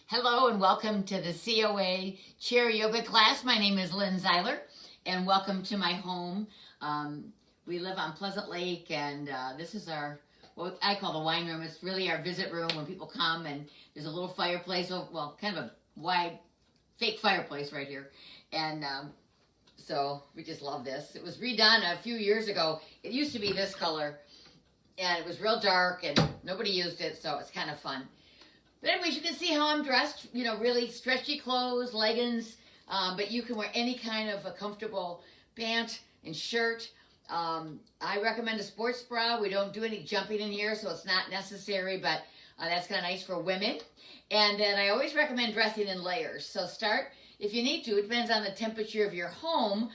Hello and welcome to the COA chair yoga class. My name is Lynn Zeiler and welcome to my home. We live on Pleasant Lake and this is what I call the wine room. It's really our visit room when people come, and there's a little fireplace, well, kind of a wide fake fireplace right here. And so we just love this. It was redone a few years ago. It used to be this color and it was real dark and nobody used it, so it's kind of fun. But anyways, you can see how I'm dressed, really stretchy clothes, leggings, but you can wear any kind of a comfortable pant and shirt. I recommend a sports bra. We don't do any jumping in here, so it's not necessary, but that's kind of nice for women. And then I always recommend dressing in layers. So start, if you need to, it depends on the temperature of your home.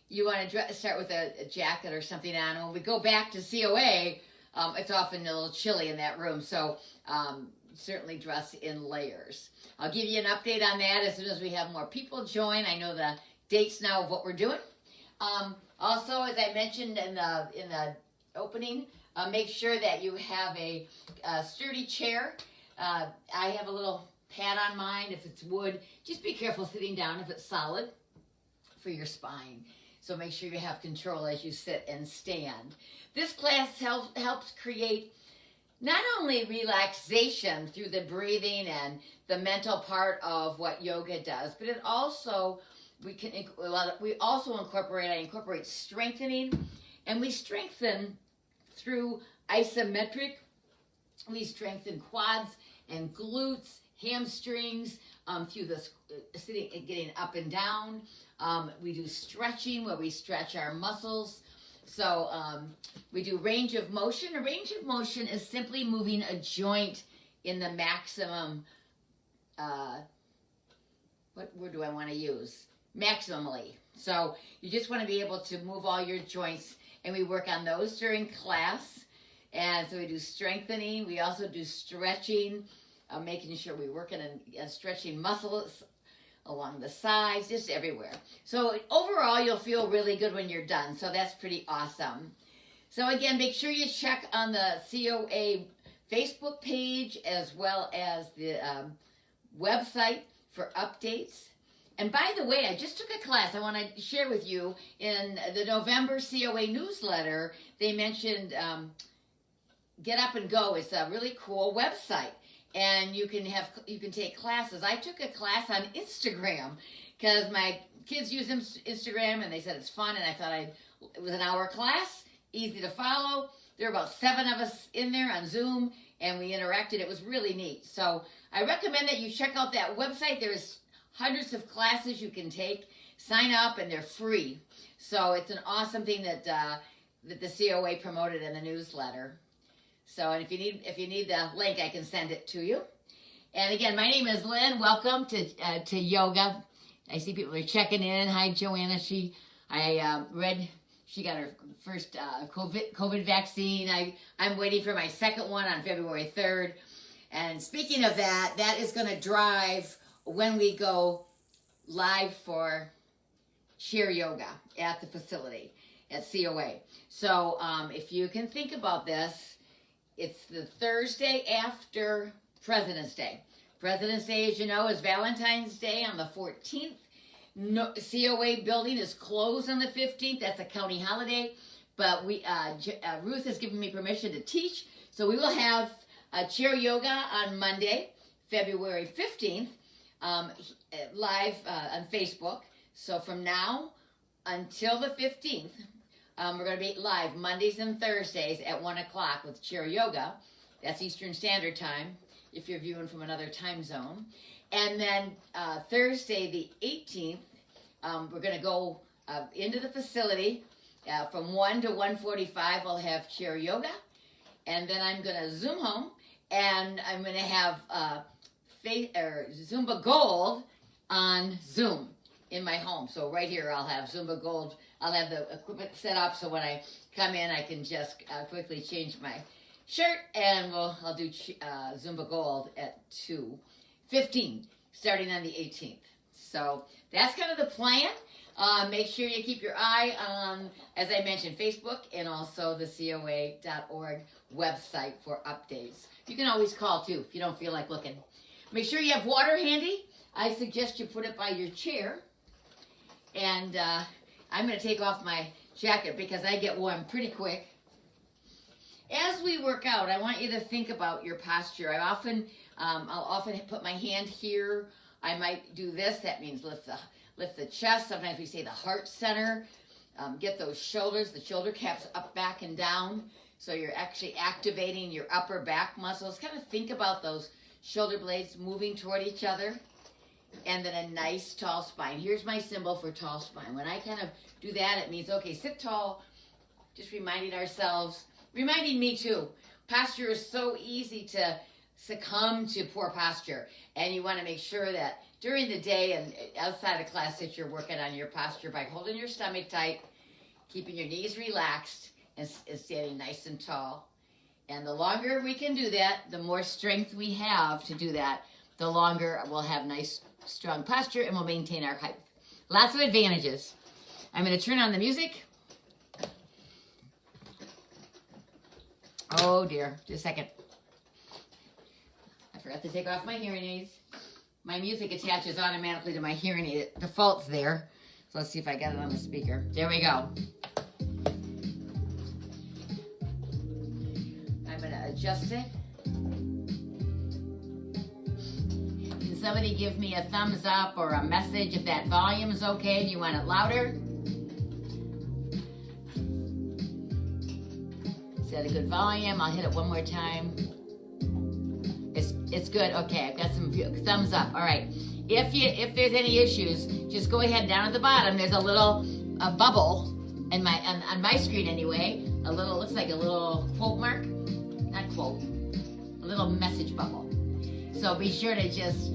You want to start with a jacket or something on. And when we go back to COA, it's often a little chilly in that room, so certainly dress in layers. I'll give you an update on that as soon as we have more people join. I know the dates now of what we're doing. Also, as I mentioned in the opening, make sure that you have a sturdy chair. I have a little pad on mine. If it's wood, just be careful sitting down if it's solid for your spine. So make sure you have control as you sit and stand. This class helps create not only relaxation through the breathing and the mental part of what yoga does, but it also, I incorporate strengthening, and we strengthen through isometric. We strengthen quads and glutes, hamstrings, through the sitting and getting up and down. We do stretching where we stretch our muscles. So we do range of motion. A range of motion is simply moving a joint in the maximum, what word do I want to use? Maximally. So you just want to be able to move all your joints, and we work on those during class. And so we do strengthening. We also do stretching, making sure we work on stretching muscles along the sides, just everywhere. So overall, you'll feel really good when you're done. So that's pretty awesome. So again, make sure you check on the COA Facebook page as well as the website for updates. And by the way, I just took a class I want to share with you. In the November COA newsletter, they mentioned Get Up and Go. It's a really cool website. And you can take classes. I took a class on Instagram because my kids use Instagram and they said it's fun, and I thought it was an hour class, easy to follow. There were about 7 of us in there on Zoom, and we interacted. It was really neat. So I recommend that you check out that website. There's hundreds of classes you can take. Sign up, and they're free. So it's an awesome thing that the COA promoted in the newsletter. So, and if you need the link, I can send it to you. And again, my name is Lynn. Welcome to yoga. I see people are checking in. Hi, Joanna. I read she got her first COVID vaccine. I'm waiting for my second one on February 3rd. And speaking of that, that is going to drive when we go live for chair yoga at the facility at COA. So if you can think about this, it's the Thursday after President's Day. President's Day, as you know, is Valentine's Day on the 14th. COA building is closed on the 15th. That's a county holiday. But Ruth has given me permission to teach. So we will have chair yoga on Monday, February 15th, live on Facebook. So from now until the 15th, we're going to be live Mondays and Thursdays at 1 o'clock with chair yoga. That's Eastern Standard Time if you're viewing from another time zone. And then Thursday the 18th, we're going to go into the facility from 1 to 1:45. We'll have chair yoga. And then I'm going to Zoom home, and I'm going to have Zumba Gold on Zoom in my home. So right here I'll have Zumba Gold. I'll have the equipment set up so when I come in I can just quickly change my shirt, and I'll do Zumba Gold at 2:15 starting on the 18th. So that's kind of the plan. Make sure you keep your eye on, as I mentioned, Facebook and also the COA.org website for updates. You can always call too if you don't feel like looking. Make sure you have water handy. I suggest you put it by your chair. And I'm going to take off my jacket because I get warm pretty quick. As we work out, I want you to think about your posture. I'll often put my hand here. I might do this. That means lift the chest. Sometimes we say the heart center. Get those shoulders, the shoulder caps up, back, and down. So you're actually activating your upper back muscles. Kind of think about those shoulder blades moving toward each other. And then a nice tall spine. Here's my symbol for tall spine. When I kind of do that, it means, okay, sit tall. Just reminding ourselves, reminding me too. Posture is so easy to succumb to poor posture. And you want to make sure that during the day and outside of class that you're working on your posture by holding your stomach tight, keeping your knees relaxed, and standing nice and tall. And the longer we can do that, the more strength we have to do that, the longer we'll have nice, strong posture and we'll maintain our height. Lots of advantages. I'm going to turn on the music. Oh dear, just a second. I forgot to take off my hearing aids. My music attaches automatically to my hearing aid. It defaults there. So let's see if I got it on the speaker. There we go. I'm going to adjust it. Can somebody give me a thumbs up or a message if that volume is okay? Do you want it louder? Set a good volume. I'll hit it one more time. It's good. Okay, I've got some thumbs up. All right. If there's any issues, just go ahead down at the bottom. There's a little bubble on my screen anyway. Looks like a little quote mark. Not quote. A little message bubble. So be sure to just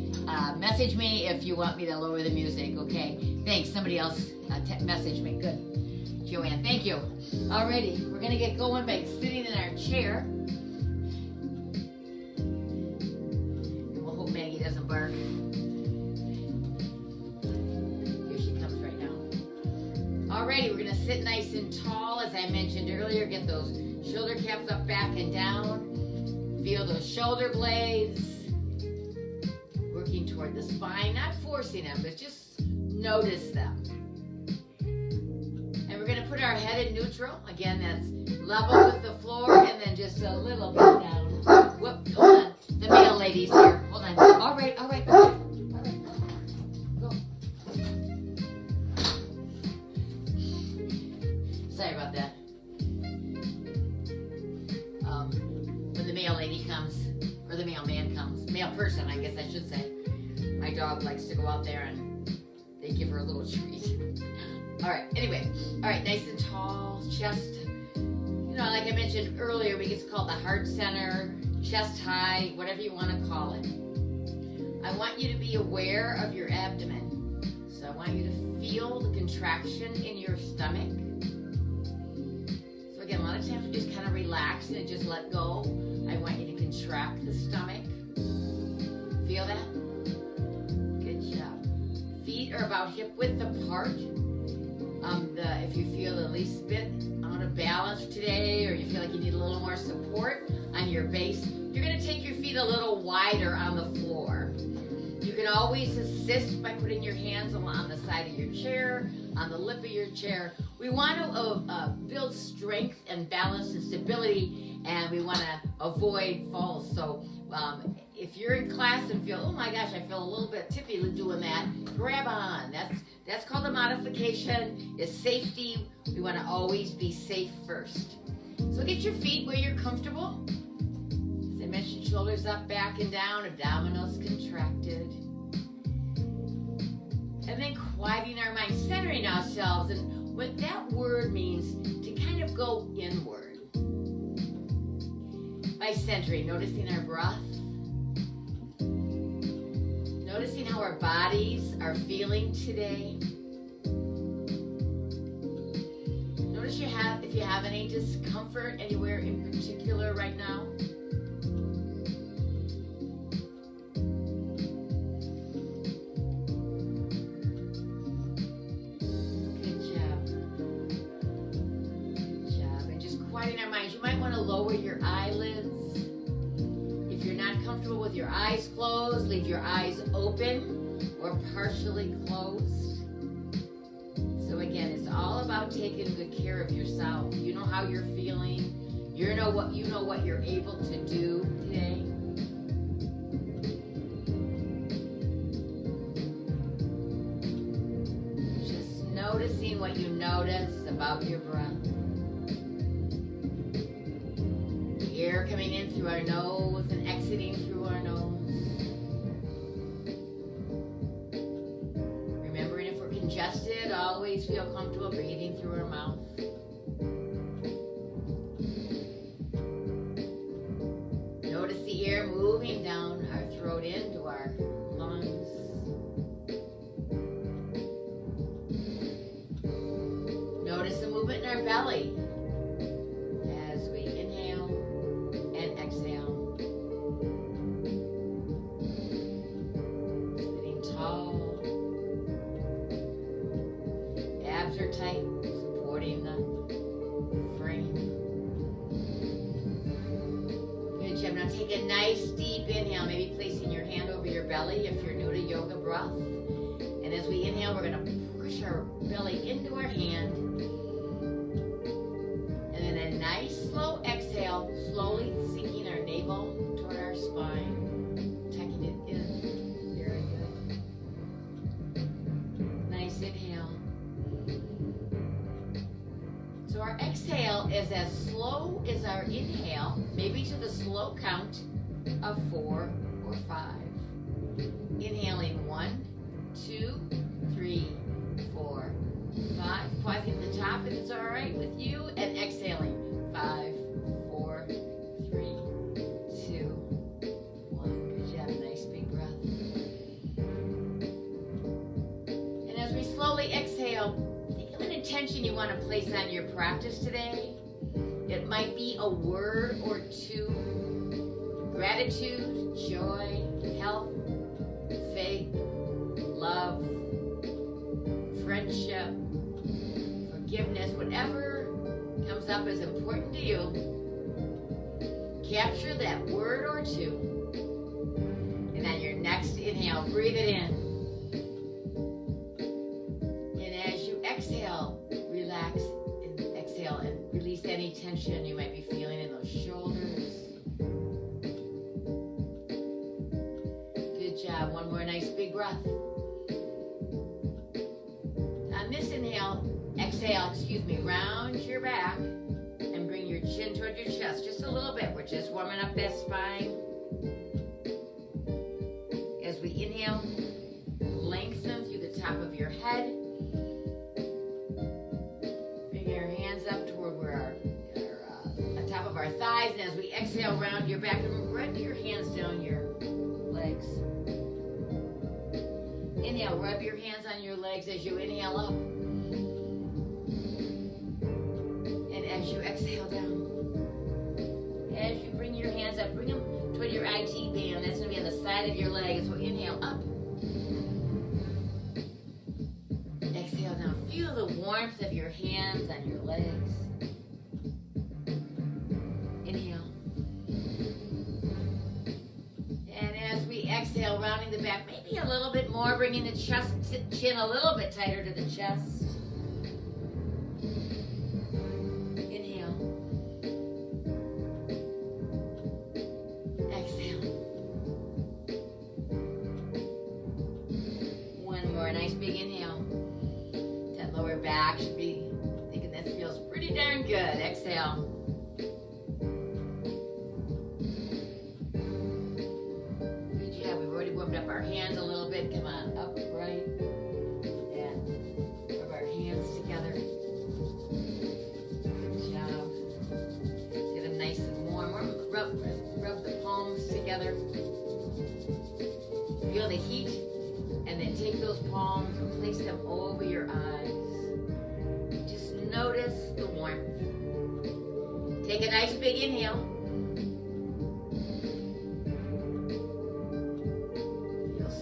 message me if you want me to lower the music. Okay. Thanks. Somebody else messaged me. Good. Joanne, thank you. Alrighty, we're gonna get going by sitting in our chair. Maggie doesn't bark. Here she comes right now. Alrighty, we're gonna sit nice and tall, as I mentioned earlier. Get those shoulder caps up, back, and down. Feel those shoulder blades. Working toward the spine, not forcing them, but just notice them. And we're gonna put our head in neutral. Again, that's level with the floor, and then just a little bit down. Whoop, hold on. The male ladies here. Hold on. All right. Go. Sorry about that. When the male lady comes, or the male man comes, male person, I guess I should say. My dog likes to go out there and they give her a little treat. All right. Anyway. All right. Nice and tall. Chest. You know, like I mentioned earlier, it's called the heart center. Chest high, whatever you want to call it. I want you to be aware of your abdomen. So I want you to feel the contraction in your stomach. So again, a lot of times we just kind of relax and just let go. I want you to contract the stomach. Feel that? Good job. Feet are about hip width apart. If you feel the least bit out of balance today, or you feel like you need a little more support on your base, you're going to take your feet a little wider on the floor. You can always assist by putting your hands on the side of your chair, on the lip of your chair. We want to build strength and balance and stability, and we want to avoid falls. So if you're in class and feel, oh my gosh, I feel a little bit tippy doing that, grab on. That's called a modification. It's safety. We want to always be safe first. So get your feet where you're comfortable. As I mentioned, shoulders up, back, and down, abdominals contracted. And then quieting our mind, centering ourselves. And what that word means to kind of go inward. By centering, noticing our breath. Noticing how our bodies are feeling today. Notice if you have any discomfort anywhere in particular right now. Good job. Good job. And just quieting our minds. You might want to lower your eyelids. If you're not comfortable with your eyes closed. Leave your eyes open or partially closed. So again, it's all about taking good care of yourself. You know how you're feeling. You know what you're able to do today. Just noticing what you notice about your breath. The air coming in through our nose and exiting through our nose. Remembering if we're congested, always feel comfortable breathing through our mouth. Notice the air moving down our throat into our lungs. Notice the movement in our belly as we inhale and exhale. Sitting tall. Abs are tight, supporting the frame. Good job. Now take a nice deep inhale, maybe placing your hand over your belly if you're new to yoga breath. And as we inhale, we're going to push our belly into our hand. And then a nice slow exhale, slowly sinking our navel toward our spine. Tucking it in. Very good. Nice inhale. So our exhale is as slow as our inhale, maybe to the slow count of 4 or 5. Inhaling 1, 2, 3, 4, 5. Pausing at the top if it's all right with you, and exhaling 5, 4, 3, 2, 1. Good job. Nice big breath. And as we slowly exhale, think of an intention you want to place on your practice today. It might be a word or two. Gratitude, joy, health, faith, love, friendship, forgiveness, whatever comes up as important to you. Capture that word or two. And on your next inhale, breathe it in. And as you exhale, relax and exhale and release any tension you might be feeling in those shoulders. Good job. One more nice big breath. On this exhale, round your back and bring your chin toward your chest just a little bit. We're just warming up that spine. As we inhale, lengthen through the top of your head. Bring your hands up toward where the top of our thighs. And as we exhale, round your back and run your hands down your legs. Inhale, rub your hands on your legs as you inhale up. And as you exhale down. As you bring your hands up, bring them toward your IT band. That's going to be on the side of your leg. So inhale up. Exhale down. Feel the warmth of your hands on your legs. Inhale. And as we exhale, rounding the back, maybe a little bit more, bringing the chin a little bit tighter to the chest. Inhale. Exhale. One more nice big inhale. That lower back should be thinking this feels pretty darn good. Exhale. Warmed up our hands a little bit. Come on, upright. And rub our hands together. Good job. Get them nice and warm. Rub the palms together. Feel the heat. And then take those palms and place them over your eyes. Just notice the warmth. Take a nice big inhale.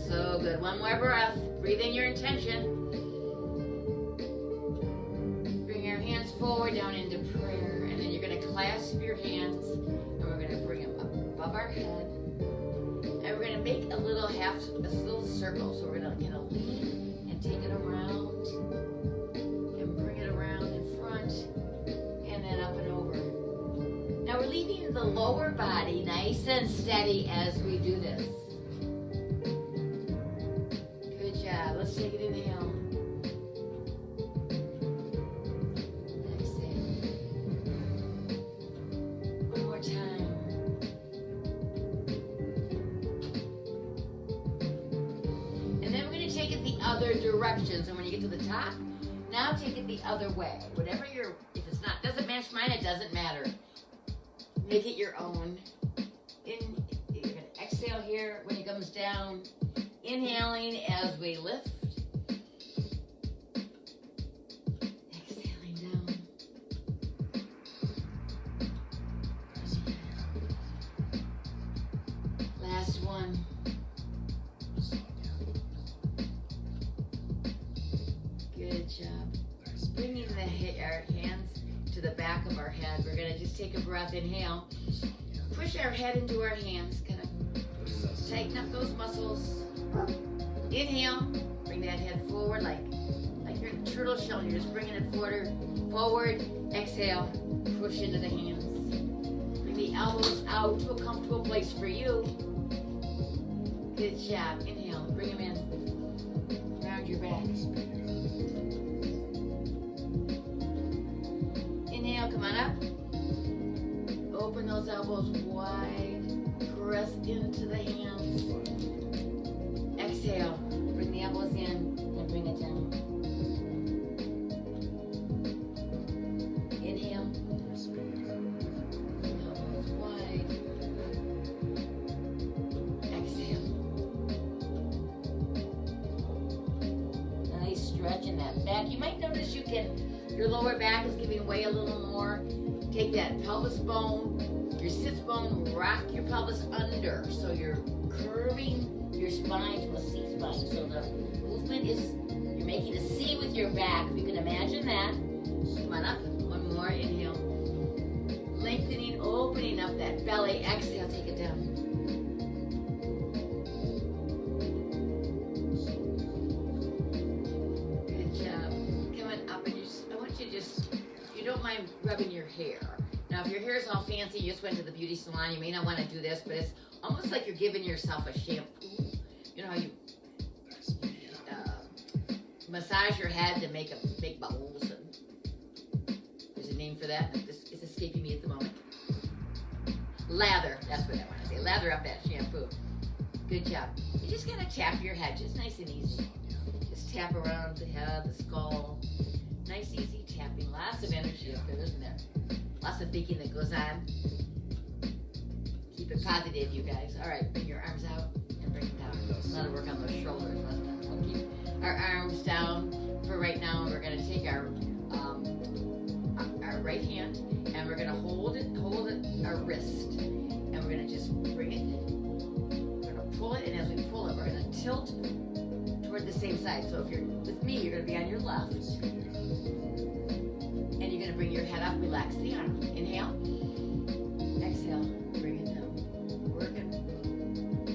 So good. One more breath. Breathe in your intention. Bring your hands forward down into prayer. And then you're going to clasp your hands. And we're going to bring them up above our head. And we're gonna make a little circle. So we're gonna lean and take it around and bring it around in front and then up and over. Now we're leaving the lower body nice and steady as we do this. Good job. Let's take an inhale. Other directions, and when you get to the top, now take it the other way. Whatever if it's not, doesn't match mine, it doesn't matter. Make it your own. You're gonna exhale here when it comes down. Inhaling as we lift. Exhaling down. Last one. Good job. Bringing our hands to the back of our head. We're going to just take a breath. Inhale. Push our head into our hands. Kind of tighten up those muscles. Inhale. Bring that head forward like you're in a turtle shell. And you're just bringing it forward. Exhale. Push into the hands. Bring the elbows out to a comfortable place for you. Good job. Inhale. Bring them in. Round your back. Inhale, come on up. Open those elbows wide. Press into the hands. Exhale. Bring the elbows in and bring it down. Inhale. Elbows wide. Exhale. Nice stretch in that back. You might notice your lower back is giving way a little more. Take that pelvis bone, your sits bone, rock your pelvis under. So you're curving your spine to a C spine. So the movement is, you're making a C with your back. If you can imagine that. Come on up. One more. Inhale. Lengthening, opening up that belly. Exhale, take it down. You don't mind rubbing your hair. Now, if your hair is all fancy, you just went to the beauty salon, you may not want to do this, but it's almost like you're giving yourself a shampoo. You know how you massage your head to make bubbles. And there's a name for that. It's escaping me at the moment. Lather. That's what I want to say. Lather up that shampoo. Good job. You just gotta tap your head, just nice and easy. Just tap around the head, the skull. Nice, easy tapping. Lots of energy up there, isn't there? Lots of thinking that goes on. Keep it positive, you guys. All right, bring your arms out and bring it down. A lot of work on those shoulders. We'll keep our arms down for right now. We're going to take our right hand and we're going to hold it, our wrist, and we're going to just bring it. We're going to pull it, and as we pull it, we're going to tilt toward the same side. So if you're with me, you're going to be on your left. And you're going to bring your head up, relax the arm. Inhale. Exhale. Bring it down. Working.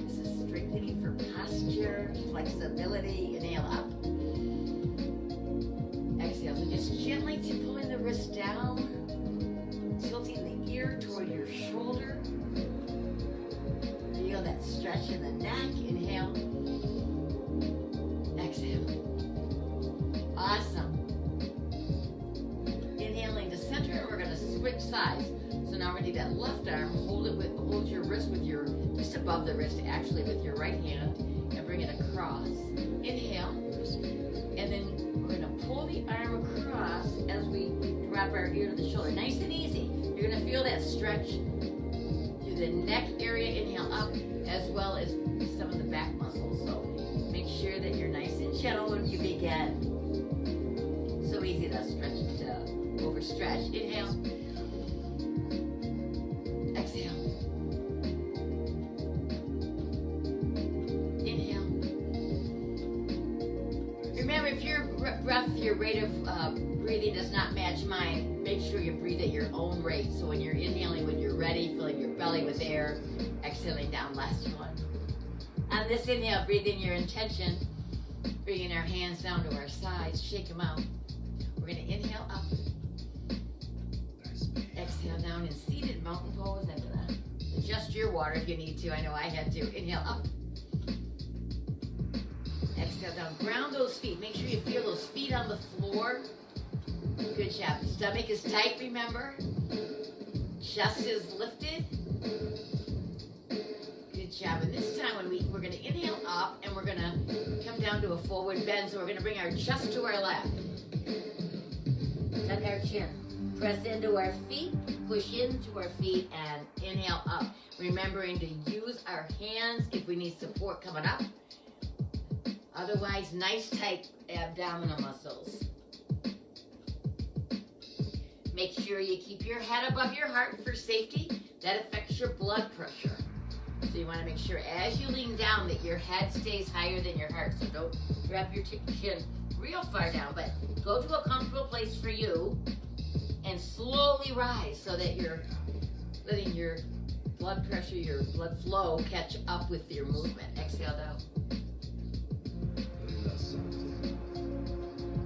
This is strengthening for posture, flexibility. Inhale up. Exhale. So just gently pulling the wrist down, tilting the ear toward your shoulder. Feel that stretch in the neck. Inhale. Exhale. Awesome. Inhaling to center, and we're going to switch sides. So now we're going to do that left arm. Hold your wrist with just above the wrist, actually, with your right hand, and bring it across. Inhale, and then we're going to pull the arm across as we drop our ear to the shoulder. Nice and easy. You're going to feel that stretch through the neck area. Inhale up, as well as some of the back muscles. So make sure that you're nice and gentle when you begin. So easy to stretch, to overstretch. Inhale. Exhale. Inhale. Remember, if your breath, your rate of breathing does not match mine, make sure you breathe at your own rate. So when you're inhaling, when you're ready, filling your belly with air, exhaling down. Last one. On this inhale, breathe in your intention. Bringing our hands down to our sides, shake them out. We're going to inhale up. Exhale down in seated mountain pose. I'm going to adjust your water if you need to. I know I had to. Inhale up. Exhale down. Ground those feet. Make sure you feel those feet on the floor. Good job. The stomach is tight, remember. Chest is lifted. Good job. And this time we're going to inhale up and we're going to come down to a forward bend. So we're going to bring our chest to our lap. Tuck our chin. Press into our feet. Push into our feet and inhale up. Remembering to use our hands if we need support coming up. Otherwise, nice tight abdominal muscles. Make sure you keep your head above your heart for safety. That affects your blood pressure. So you want to make sure as you lean down that your head stays higher than your heart. So don't drop your chin real far down, but go to a comfortable place for you and slowly rise so that you're letting your blood pressure, your blood flow catch up with your movement. Exhale down.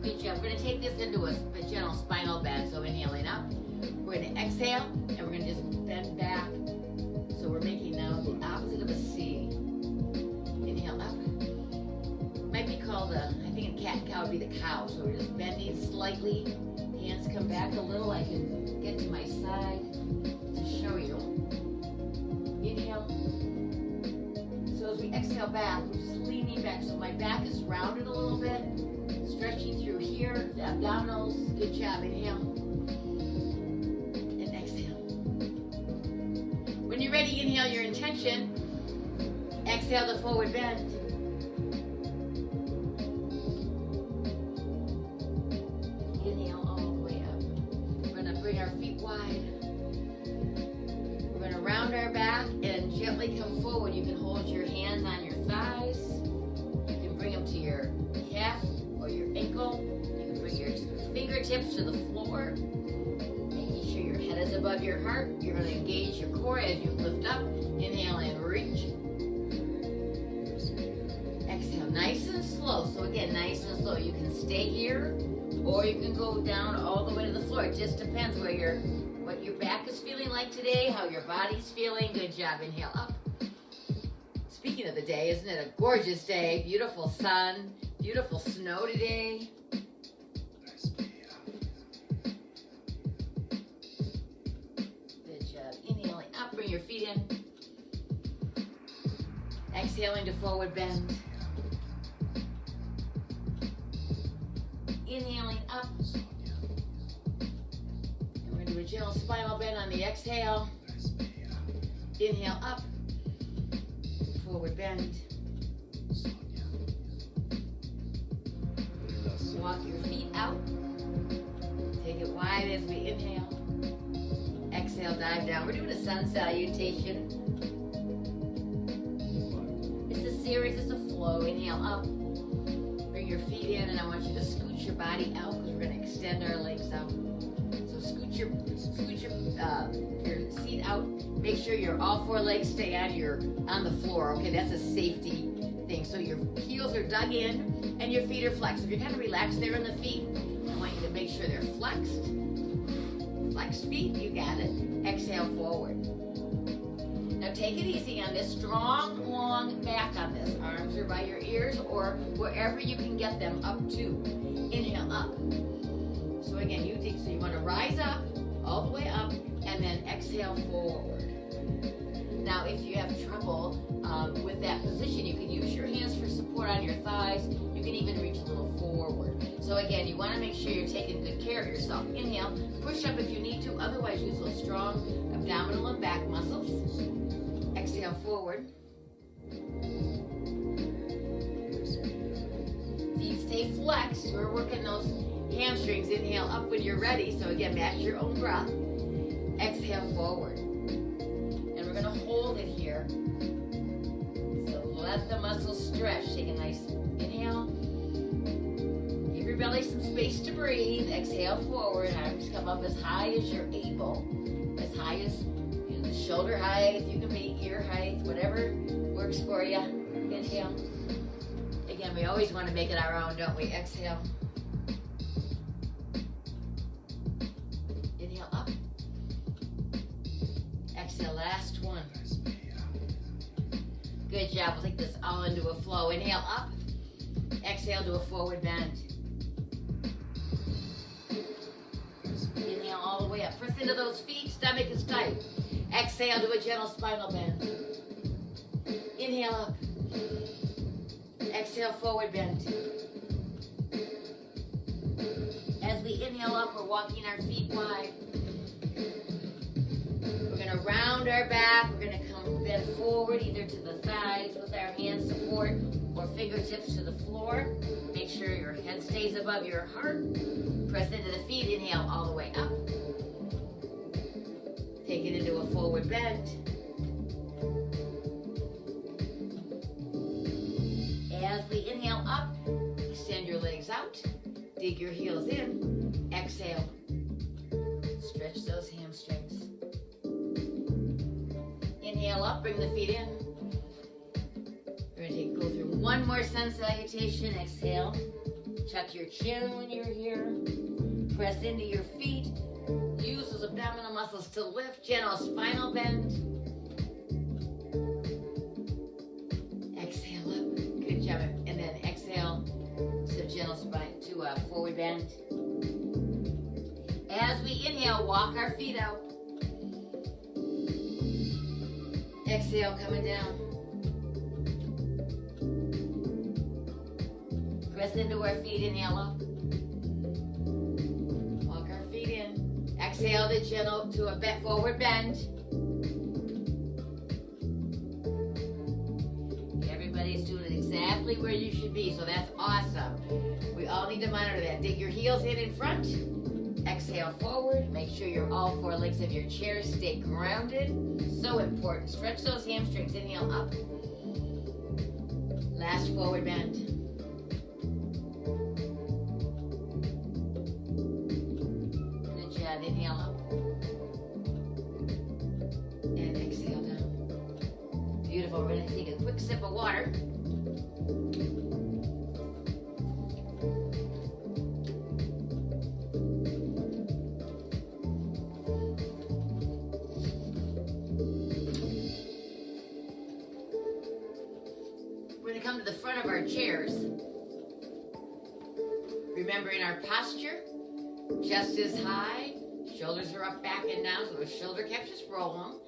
Good job. We're going to take this into a gentle spinal bend. So inhaling up. We're going to exhale and we're going to just bend back. So we're making now the opposite of a C. Inhale up. Might be called I think in cat and cow would be the cow. So we're just bending slightly. Hands come back a little. I can get to my side to show you. Inhale. So as we exhale back, we're just leaning back. So my back is rounded a little bit. Stretching through here, the abdominals. Good job. Inhale. And exhale. When you're ready, inhale your intention. Exhale the forward bend. Inhale all the way up. We're going to bring our feet wide. We're going to round our back and gently come forward. You can hold your hands on your thighs. You can bring them to your calf or your ankle. You can bring your fingertips to the floor. Making sure your head is above your heart. You're going to engage your core as you lift up. Inhale and reach. Exhale, nice and slow. So again, nice and slow. You can stay here or you can go down all the way to the floor. It just depends what your back is feeling like today, how your body's feeling. Good job. Inhale up. Speaking of the day, isn't it a gorgeous day? Beautiful sun. Beautiful snow today. Good job. Inhaling up, bring your feet in. Exhaling to forward bend. Inhaling up. And we're going to do a gentle spinal bend on the exhale. Inhale up. Forward bend. Walk your feet out. Take it wide as we inhale. Exhale, dive down. We're doing a sun salutation. It's a series, it's a flow. Inhale up. Bring your feet in, and I want you to scoot your body out because we're going to extend our legs out. So scoot your seat out. Make sure your all four legs stay on the floor. Okay, that's a safety thing. So your heels are dug in and your feet are flexed. If you're kind of relaxed there in the feet, I want you to make sure they're flexed. Flexed feet, you got it. Exhale forward. Now take it easy on this. Strong, long back on this. Arms are by your ears or wherever you can get them up to. Inhale up. So again, so you want to rise up, all the way up, and then exhale forward. Now, if you have trouble with that position, you can use your hands for support on your thighs. You can even reach a little forward. So again, you want to make sure you're taking good care of yourself. Inhale, push up if you need to. Otherwise, use those strong abdominal and back muscles. Exhale forward. Feet stay flexed. We're working those hamstrings. Inhale up when you're ready. So again, match your own breath. Exhale forward. And we're going to hold it here. So let the muscles stretch. Take a nice inhale. Give your belly some space to breathe. Exhale forward. Arms come up as high as you're able. As high as shoulder height. You can be ear height. Whatever works for you. Inhale. Again, we always want to make it our own, don't we? Exhale. Inhale up. Exhale, last one. Good job. We'll take this all into a flow. Inhale up. Exhale to a forward bend. Inhale all the way up. Press into those feet. Stomach is tight. Exhale to a gentle spinal bend. Inhale up. Exhale, forward bend. As we inhale up, we're walking our feet wide. We're going to round our back. We're going to come bend forward, either to the thighs with our hand support or fingertips to the floor. Make sure your head stays above your heart. Press into the feet. Inhale all the way up. Take it into a forward bend. As we inhale up, extend your legs out. Dig your heels in. Exhale. Stretch those hamstrings. Inhale up, bring the feet in. We're going to go through one more sun salutation. Exhale. Tuck your chin when you're here. Press into your feet. Use those abdominal muscles to lift. Gentle spinal bend. Exhale up. Good job. And then exhale to gentle spine to a forward bend. As we inhale, walk our feet out. Exhale, coming down. Press into our feet, inhale up. Walk our feet in. Exhale to gentle to a forward bend. Everybody's doing it exactly where you should be, so that's awesome. We all need to monitor that. Dig your heels in front. Exhale forward. Make sure all four legs of your chair stay grounded. So important. Stretch those hamstrings. Inhale up. Last forward bend. Good job. Inhale up. And exhale down. Beautiful. We're going to take a quick sip of water. Come to the front of our chairs. Remember, in our posture, chest is high, shoulders are up, back, and down, so those shoulder caps, just roll them.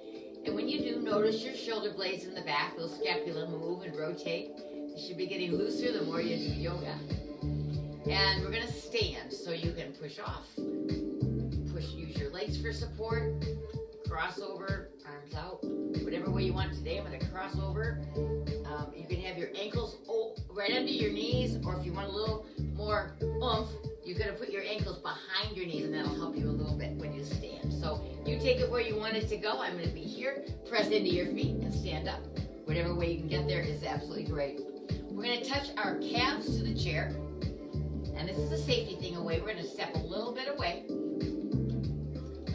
And when you do, notice your shoulder blades in the back, those scapula move and rotate. You should be getting looser the more you do yoga. And we're going to stand so you can push off. Use your legs for support. Cross over, arms out. Whatever way you want today, I'm going to cross over. You can have your ankles right under your knees, or if you want a little more oomph, you're going to put your ankles behind your knees, and that'll help you a little bit when you stand. So you take it where you want it to go. I'm going to be here. Press into your feet and stand up. Whatever way you can get there is absolutely great. We're going to touch our calves to the chair, and this is a safety thing away. We're going to step a little bit away.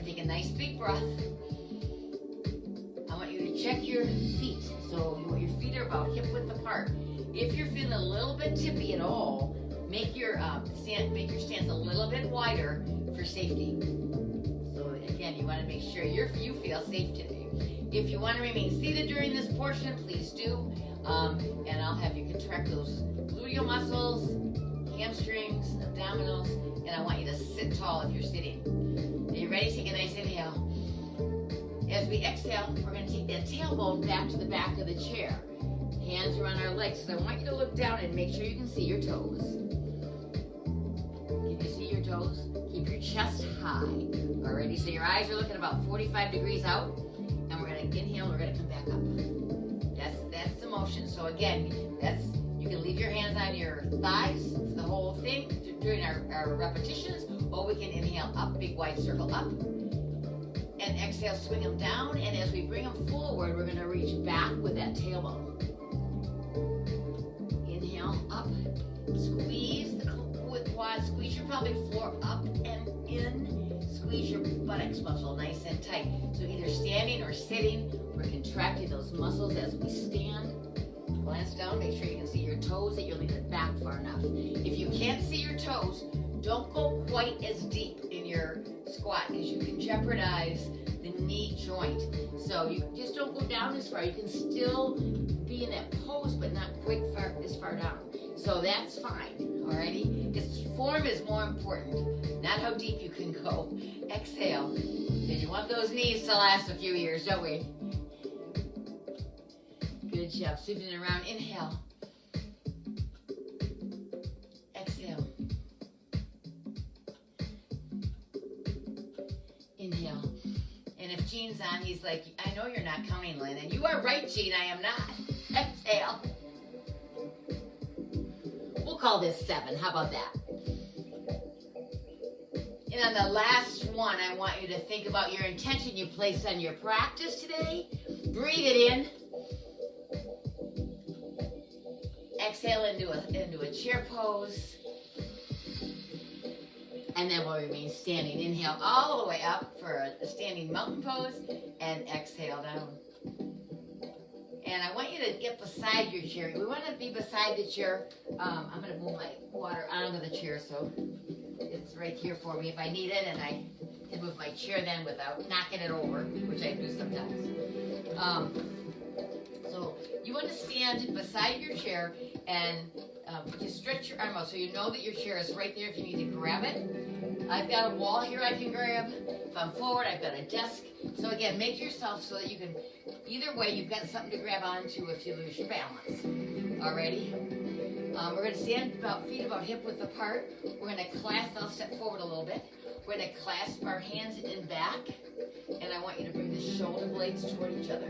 Take a nice big breath. I want you to check your feet. So your feet are about hip width apart. If you're feeling a little bit tippy at all, make your stance a little bit wider for safety. So again, you want to make sure you feel safe today. If you want to remain seated during this portion, please do. And I'll have you contract those gluteal muscles, hamstrings, abdominals, and I want you to sit tall if you're sitting. Are you ready? Take a nice inhale. As we exhale, we're going to take that tailbone back to the back of the chair. Hands are on our legs. So I want you to look down and make sure you can see your toes. Can you see your toes? Keep your chest high. Alrighty, so your eyes are looking about 45 degrees out. And we're going to inhale, we're going to come back up. That's the motion. So again, you can leave your hands on your thighs for the whole thing during our repetitions, or we can inhale up, big wide circle up. And exhale, swing them down, and as we bring them forward, we're going to reach back with that tailbone. Inhale, up, squeeze the quad, squeeze your pelvic floor up and in, squeeze your buttocks muscle nice and tight. So either standing or sitting, we're contracting those muscles as we stand, Glance down, make sure you can see your toes, that you're leaning back far enough. If you can't see your toes, don't go quite as deep in your squat because you can jeopardize the knee joint. So you just don't go down as far. You can still be in that pose, but not quite as far down. So that's fine, alrighty? Its form is more important, not how deep you can go. Exhale. Then you want those knees to last a few years, don't we? Good job. Sweeping it around. Inhale. Exhale. Inhale. And if Gene's on, he's like, I know you're not counting, Lynn. And you are right, Gene, I am not. Exhale. We'll call this 7. How about that? And on the last one, I want you to think about your intention you placed on your practice today. Breathe it in. Exhale into a chair pose. And then we'll remain standing. Inhale all the way up for a standing mountain pose. And exhale down. And I want you to get beside your chair. We want to be beside the chair. I'm going to move my water onto the chair so it's right here for me if I need it. And I can move my chair then without knocking it over, which I do sometimes. So you want to stand beside your chair and just stretch your arm out so you know that your chair is right there if you need to grab it. I've got a wall here I can grab. If I'm forward, I've got a desk. So again, make yourself so that you can, either way, you've got something to grab onto if you lose your balance. Alrighty? We're going to stand feet about hip width apart. We're going to clasp, I'll step forward a little bit. We're going to clasp our hands in back. And I want you to bring the shoulder blades toward each other.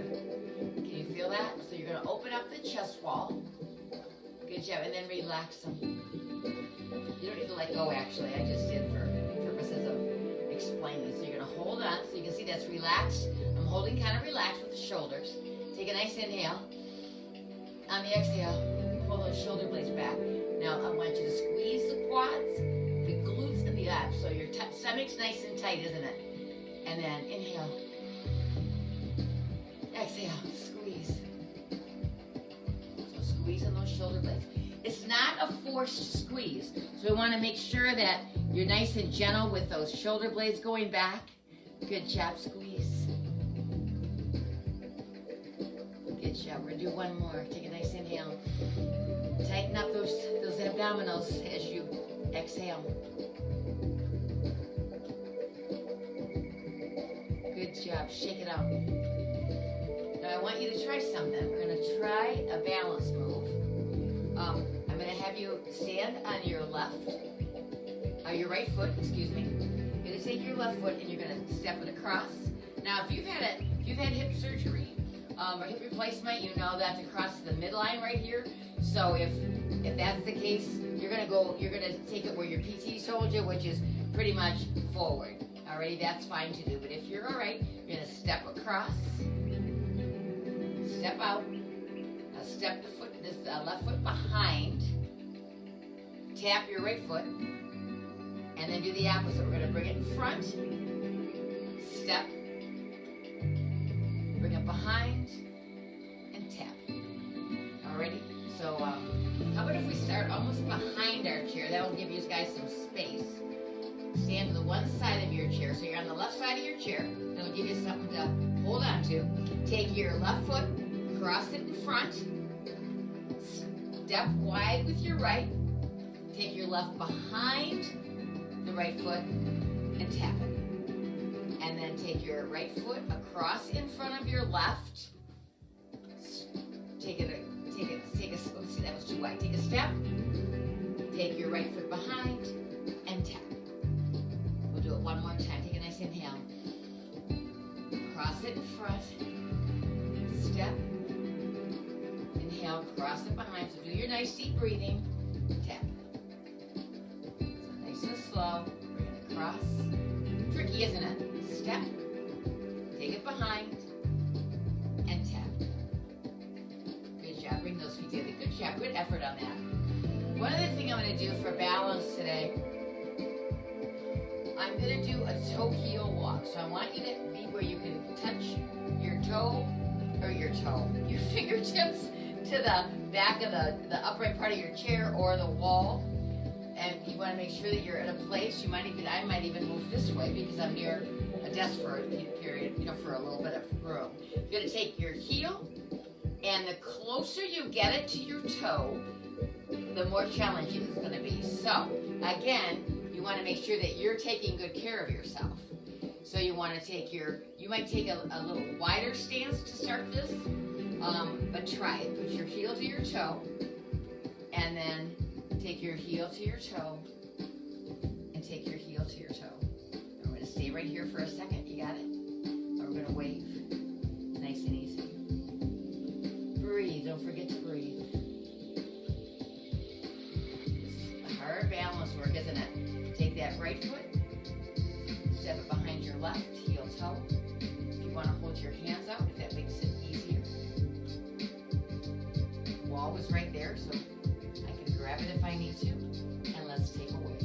Can you feel that? So you're going to open up the chest wall. Good job. And then relax them. You don't need to let go, actually. I just did for purposes of explaining. So you're going to hold on. So you can see that's relaxed. I'm holding kind of relaxed with the shoulders. Take a nice inhale. On the exhale, pull those shoulder blades back. Now I want you to squeeze the quads, the glutes, and the abs. So your stomach's nice and tight, isn't it? And then inhale. Exhale. Squeeze. So squeezing those shoulder blades. It's not a forced squeeze. So we want to make sure that you're nice and gentle with those shoulder blades going back. Good job. Squeeze. Good job. We're going to do one more. Take a nice inhale. Tighten up those abdominals as you exhale. Good job. Shake it out. Now I want you to try something. We're going to try a balance move. I'm going to have you stand on your your right foot, excuse me. You're going to take your left foot and you're going to step it across. Now if you've had hip surgery or hip replacement, you know that to cross the midline right here. So if that's the case, you're going to take it where your PT told you, which is pretty much forward. Alrighty, that's fine to do. But if you're alright, you're going to step across, step out, now step this left foot behind, tap your right foot, and then do the opposite. We're going to bring it in front, step, bring it behind, and tap. Alrighty? So, how about if we start almost behind our chair? That will give you guys some space. Stand to the one side of your chair. So you're on the left side of your chair. It'll give you something to hold on to. Take your left foot, cross it in front, step wide with your right, take your left behind the right foot and tap it. And then take your right foot across in front of your left. Oopsie, that was too wide. Take a step, take your right foot behind and tap. We'll do it one more time. Take a nice inhale. Cross it in front, step, inhale, cross it behind. So do your nice deep breathing, tap. So nice and slow, bring it across. Tricky, isn't it? Step, take it behind, and tap. Good job, bring those feet together. Good job, good effort on that. One other thing I'm going to do for balance today, I'm going to do a toe heel walk. So I want you to be where you can touch your fingertips to the back of the upright part of your chair or the wall, and you want to make sure that you're at a place. I might even move this way because I'm near a desk for a period, for a little bit of room. You're going to take your heel, and the closer you get it to your toe, the more challenging it's going to be. So, again, you want to make sure that you're taking good care of yourself. So you want to you might take a little wider stance to start this, but try it. Put your heel to your toe, and then take your heel to your toe, and take your heel to your toe. And we're going to stay right here for a second. You got it? And we're going to wave. Nice and easy. Breathe. Don't forget to breathe. It's hard balance work, isn't it? Take that right foot. Step it behind your left, heel toe. If you want to hold your hands out, if that makes it easier. The wall was right there, so I can grab it if I need to. And let's take away.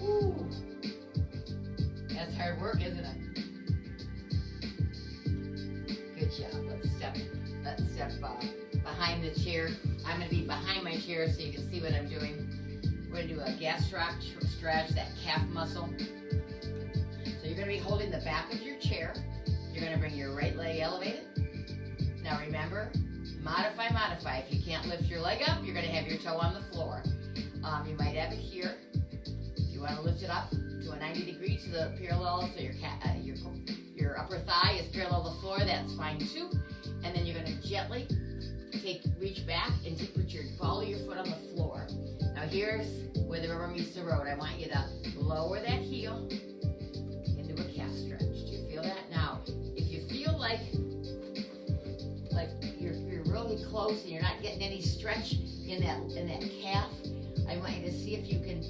Woo! That's hard work, isn't it? Good job. Let's step behind the chair. I'm going to be behind my chair so you can see what I'm doing. We're going to do a gastroc stretch, that calf muscle. So you're going to be holding the back of your chair. You're going to bring your right leg elevated. Now remember, modify. If you can't lift your leg up, you're going to have your toe on the floor. You might have it here. If you want to lift it up to a 90 degree to the parallel, so your upper thigh is parallel to the floor, that's fine too. And then you're going to gently reach back and put your ball of your foot on the floor. Now here's where the rubber meets the road. I want you to lower that heel into a calf stretch. Do you feel that? Now, if you feel like you're really close and you're not getting any stretch in that calf, I want you to see if you can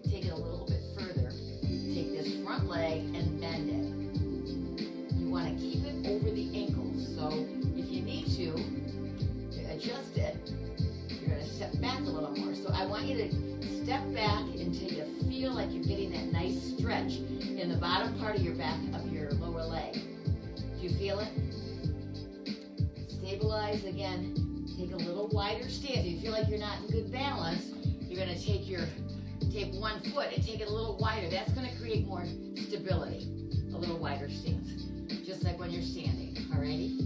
take it a little bit further. Take this front leg and bend it. You want to keep it over the ankles. So if you need to adjust it, you're going to step back a little more. So I want you to step back until you feel like you're getting that nice stretch in the bottom part of your back of your lower leg. Do you feel it? Stabilize again. Take a little wider stance. If you feel like you're not in good balance, you're going to take one foot and take it a little wider. That's going to create more stability. A little wider stance. Just like when you're standing. Alrighty?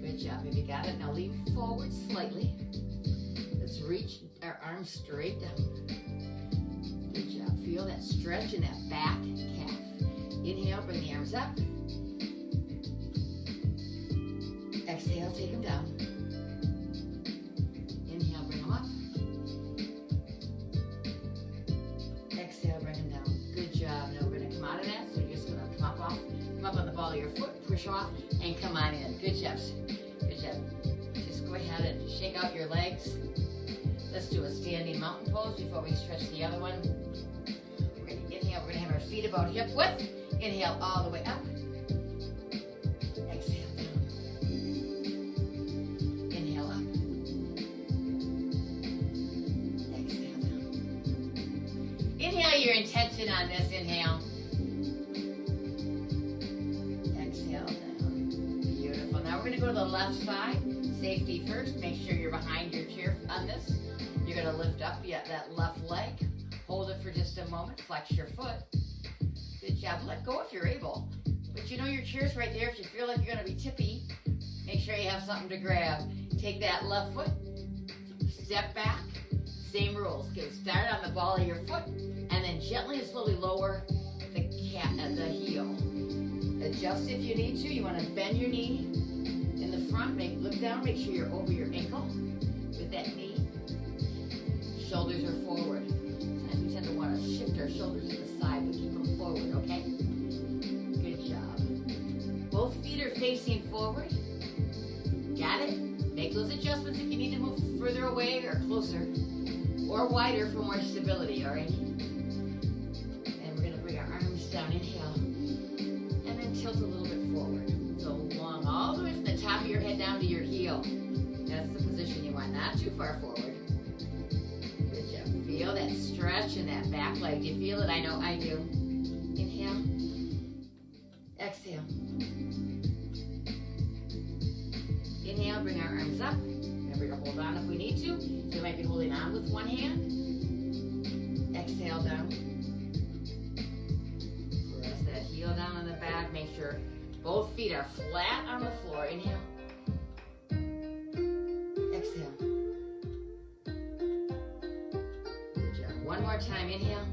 Good job. If you got it, now lean forward slightly. Let's reach our arms straight down. Good job. Feel that stretch in that back calf. Inhale, bring the arms up. Exhale, take them down. Inhale, bring them up. Exhale, bring them down. Good job. Now we're going to come out of that. So you're just going to come up on the ball of your foot, push off, and come on in. Good job. Good job. Just go ahead and shake out your legs. Let's do a standing mountain pose before we stretch the other one. We're going to inhale. We're going to have our feet about hip width. Inhale all the way up. Exhale down. Inhale up. Exhale down. Inhale your intention on this. Inhale. Exhale down. Beautiful. Now we're going to go to the left side. Safety first. Make sure you're behind your chair on this. You're going to lift up that left leg. Hold it for just a moment. Flex your foot. Good job. Let go if you're able. But you know your chair's right there. If you feel like you're going to be tippy, make sure you have something to grab. Take that left foot. Step back. Same rules. Get started on the ball of your foot. And then gently and slowly lower the heel. Adjust if you need to. You want to bend your knee in the front. Look down. Make sure you're over your ankle with that knee. Shoulders are forward. Sometimes we tend to want to shift our shoulders to the side, but keep them forward, okay? Good job. Both feet are facing forward. Got it? Make those adjustments if you need to move further away or closer or wider for more stability, all right? And we're going to bring our arms down. Inhale. And then tilt a little bit forward. So long, all the way from the top of your head down to your heel. That's the position you want, not too far forward. Feel that stretch in that back leg. Do you feel it? I know I do. Inhale. Exhale. Inhale, bring our arms up. Remember to hold on if we need to. You might be holding on with one hand. Exhale down. Press that heel down on the back. Make sure both feet are flat on the floor. Inhale. Exhale. Good job. One more time. Inhale.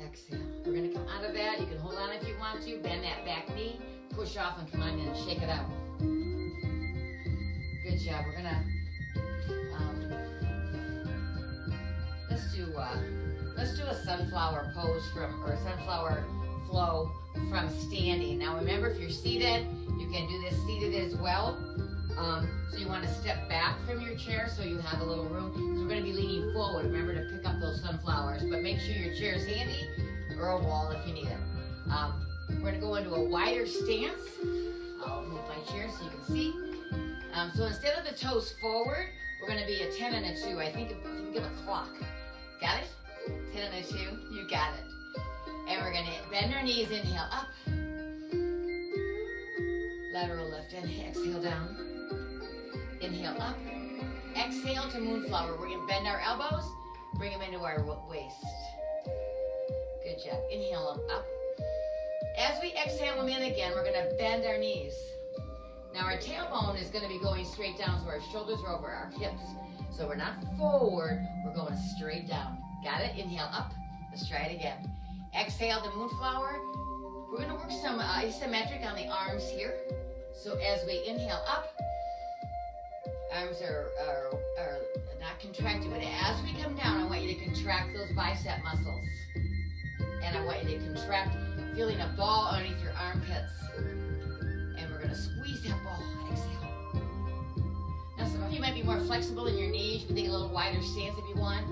Exhale. We're going to come out of that. You can hold on if you want to. Bend that back knee. Push off and come on in and shake it out. Good job. We're going to let's do a sunflower pose or sunflower flow from standing. Now remember, if you're seated, you can do this seated as well. So you want to step back from your chair so you have a little room. Because we're going to be leaning forward. Remember to pick up those sunflowers, but make sure your chair is handy or a wall if you need it. We're going to go into a wider stance. I'll move my chair so you can see. So instead of the toes forward, we're going to be a 10 and a 2. I think if you give a clock. Got it? 10 and a 2. You got it. And we're going to bend our knees. Inhale up. Lateral lift. And exhale down. Inhale up. Exhale to moonflower. We're going to bend our elbows. Bring them into our waist. Good job. Inhale them up. As we exhale them in again, we're going to bend our knees. Now our tailbone is going to be going straight down, so our shoulders are over our hips. So we're not forward, we're going straight down. Got it? Inhale up. Let's try it again. Exhale the moonflower. We're going to work some isometric on the arms here. So as we inhale up, arms are not contracted, but as we come down, I want you to contract those bicep muscles. And I want you to contract, feeling a ball underneath your armpits. And we're going to squeeze that ball. Exhale. Now some of you might be more flexible in your knees. You can take a little wider stance if you want.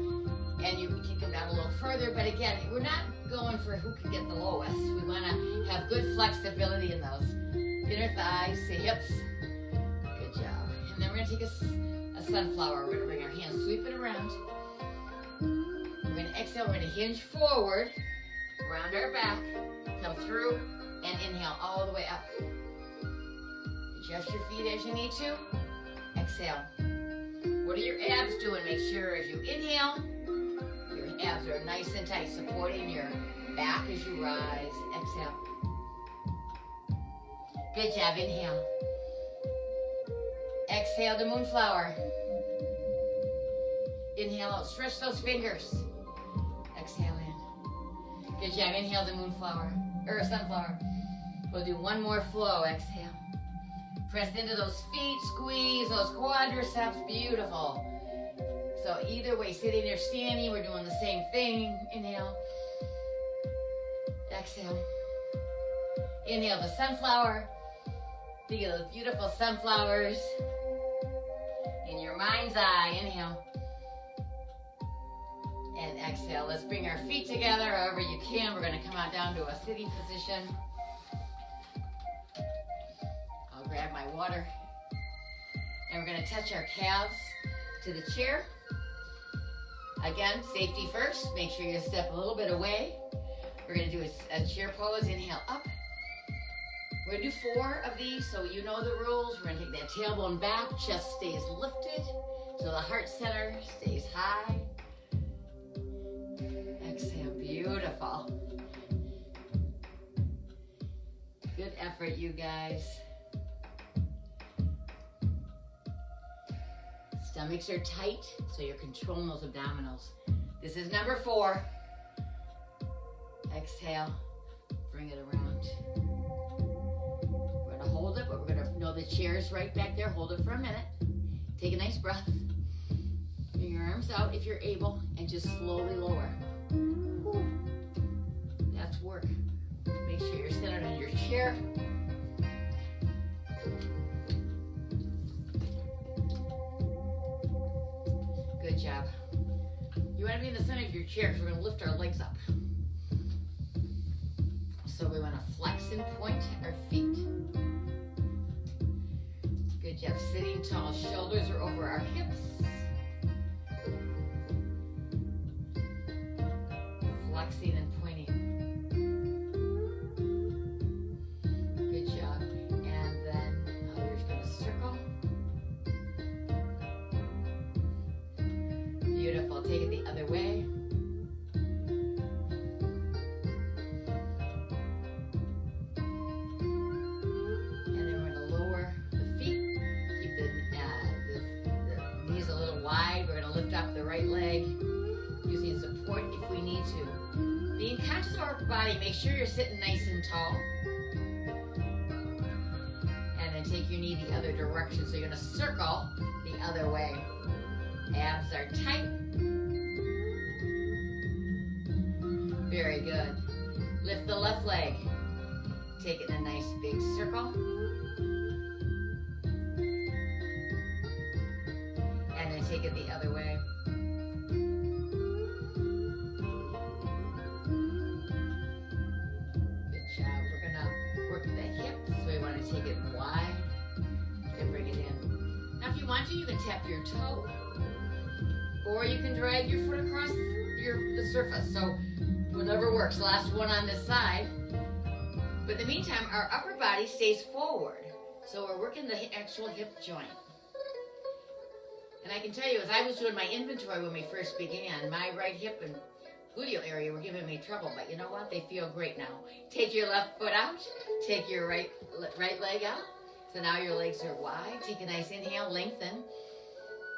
And you can come down a little further. But again, we're not going for who can get the lowest. We want to have good flexibility in those inner thighs, the hips. Good job. And then we're going to take a sunflower. We're going to bring our hands, sweep it around. We're going to exhale. We're going to hinge forward, round our back, come through, and inhale all the way up. Adjust your feet as you need to. Exhale. What are your abs doing? Make sure as you inhale, your abs are nice and tight, supporting your back as you rise. Exhale. Good job. Inhale. Exhale the moonflower. Inhale out. Stretch those fingers. Exhale in. Good job. Inhale the moonflower, or sunflower. We'll do one more flow. Exhale. Press into those feet. Squeeze those quadriceps. Beautiful. So either way, sitting or standing, we're doing the same thing. Inhale. Exhale. Inhale the sunflower. Think of those beautiful sunflowers in your mind's eye. Inhale. And exhale. Let's bring our feet together however you can. We're going to come out down to a sitting position. I'll grab my water. And we're going to touch our calves to the chair. Again, safety first. Make sure you step a little bit away. We're going to do a chair pose. Inhale up. We're going to do 4 of these, so you know the rules. We're going to take that tailbone back. Chest stays lifted. So the heart center stays high. Exhale. Beautiful. Good effort, you guys. Stomachs are tight, so you're controlling those abdominals. This is number 4. Exhale. Bring it around. We're going to hold it, but we're going to know the chair is right back there. Hold it for a minute. Take a nice breath. Bring your arms out if you're able, and just slowly lower. Whew. That's work. Make sure you're centered on your chair. Good job. You want to be in the center of your chair, so we're going to lift our legs up. So we want to flex and point our feet. Good job. Sitting tall. Shoulders are over our hips. Flexing and pointing. Good job. Beautiful. Take it the other way. And then we're going to lower the feet. Keep the knees a little wide. We're going to lift up the right leg, using support if we need to. Being conscious of our body, make sure you're sitting nice and tall. And then take your knee the other direction. So you're going to circle the other way. Abs are tight. Very good. Lift the left leg. Take it in a nice big circle. And then take it the other way. Good job. We're going to work the hip. So we want to take it wide and bring it in. Now if you want to, you can tap your toe. Or you can drag your foot across the surface. So whatever works. Last one on this side. But in the meantime, our upper body stays forward. So we're working the actual hip joint. And I can tell you, as I was doing my inventory when we first began, my right hip and gluteal area were giving me trouble. But you know what? They feel great now. Take your left foot out. Take your right leg out. So now your legs are wide. Take a nice inhale, lengthen.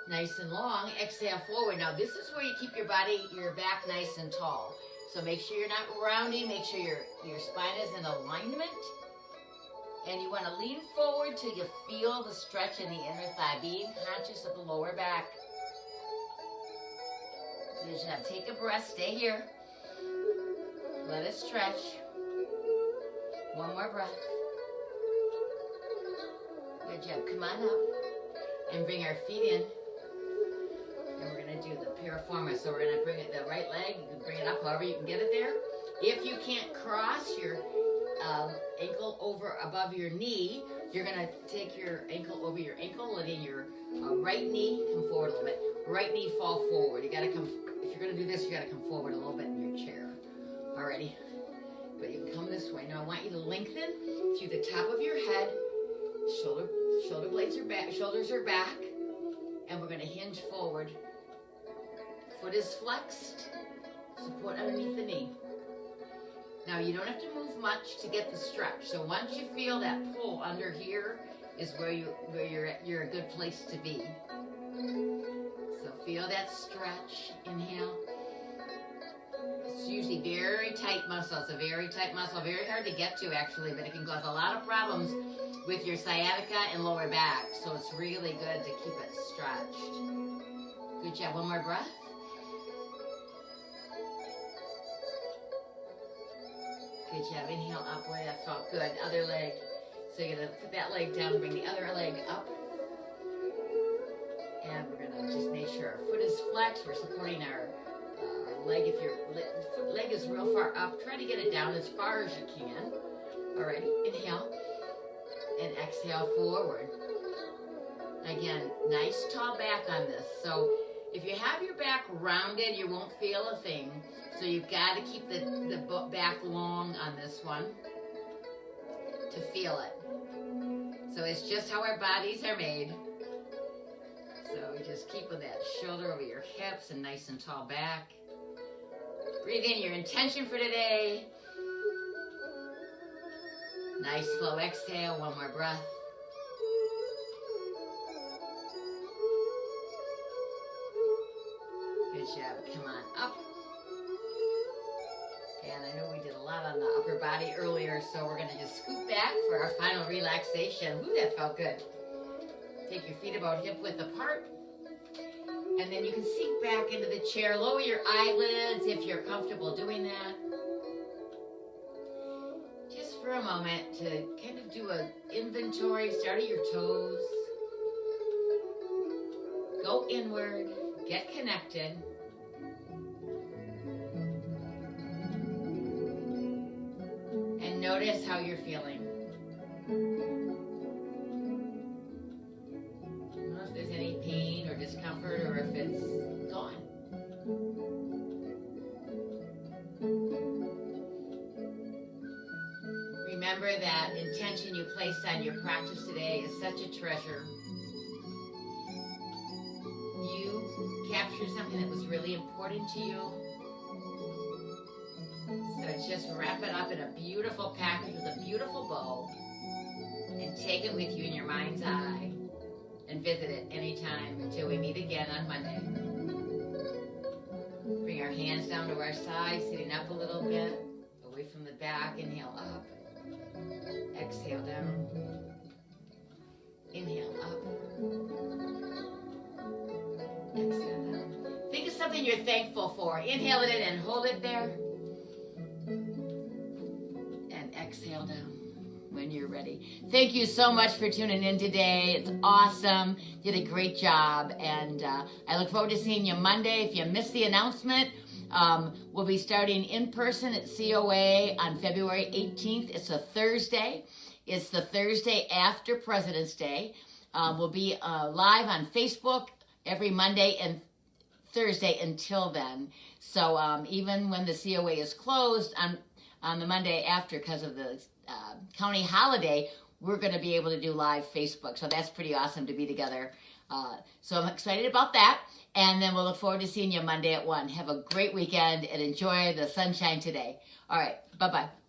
Nice and long. Exhale forward. Now this is where you keep your back nice and tall. So make sure you're not rounding. Make sure your spine is in alignment. And you want to lean forward till you feel the stretch in the inner thigh. Being conscious of the lower back. Good job. Take a breath. Stay here. Let it stretch. One more breath. Good job. Come on up. And bring our feet in. And we're going to do the piriformis. So we're going to bring it the right leg. You can bring it up however you can get it there. If you can't cross your ankle over above your knee, you're going to take your ankle over your ankle, letting your right knee come forward a little bit. Right knee fall forward. You got to come. If you're going to do this, you got to come forward a little bit in your chair. Alrighty. But you can come this way. Now I want you to lengthen through the top of your head. Shoulder blades are back. Shoulders are back. And we're going to hinge forward. Foot is flexed. Support underneath the knee. Now you don't have to move much to get the stretch. So once you feel that pull under here is where you're a good place to be. So feel that stretch. Inhale. It's usually very tight muscle. It's a very tight muscle. Very hard to get to actually, but it can cause a lot of problems with your sciatica and lower back. So it's really good to keep it stretched. Good job. One more breath. Good job. Inhale upward. That felt good. Other leg. So you're going to put that leg down, bring the other leg up. And we're going to just make sure our foot is flexed. We're supporting our leg. If your leg is real far up, try to get it down as far as you can. Alrighty. Inhale. And exhale forward. Again, nice tall back on this. So if you have your back rounded, you won't feel a thing. So you've got to keep the back long on this one to feel it. So it's just how our bodies are made. So just keep with that shoulder over your hips and nice and tall back. Breathe in your intention for today. Nice slow exhale. One more breath. Good job. Come on up. And I know we did a lot on the upper body earlier, so we're going to just scoot back for our final relaxation. Ooh, that felt good. Take your feet about hip width apart. And then you can sink back into the chair. Lower your eyelids if you're comfortable doing that. Just for a moment to kind of do an inventory. Start at your toes. Go inward. Get connected. And notice how you're feeling. I don't know if there's any pain or discomfort or if it's gone. Remember that intention you placed on your practice today is such a treasure. You capture something that was really important to you. So just wrap it up in a beautiful package with a beautiful bow and take it with you in your mind's eye and visit it anytime until we meet again on Monday. Bring our hands down to our sides, sitting up a little bit, away from the back. Inhale up, exhale down, inhale up, exhale down. Think of something you're thankful for. Inhale it in and hold it there. And exhale down when you're ready. Thank you so much for tuning in today. It's awesome. You did a great job. And I look forward to seeing you Monday. If you missed the announcement, we'll be starting in person at COA on February 18th. It's a Thursday. It's the Thursday after President's Day. We'll be live on Facebook every Monday and Thursday until then. So even when the COA is closed on the Monday after because of the county holiday, we're going to be able to do live Facebook. So that's pretty awesome to be together. So I'm excited about that. And then we'll look forward to seeing you Monday at 1. Have a great weekend and enjoy the sunshine today. All right. Bye-bye.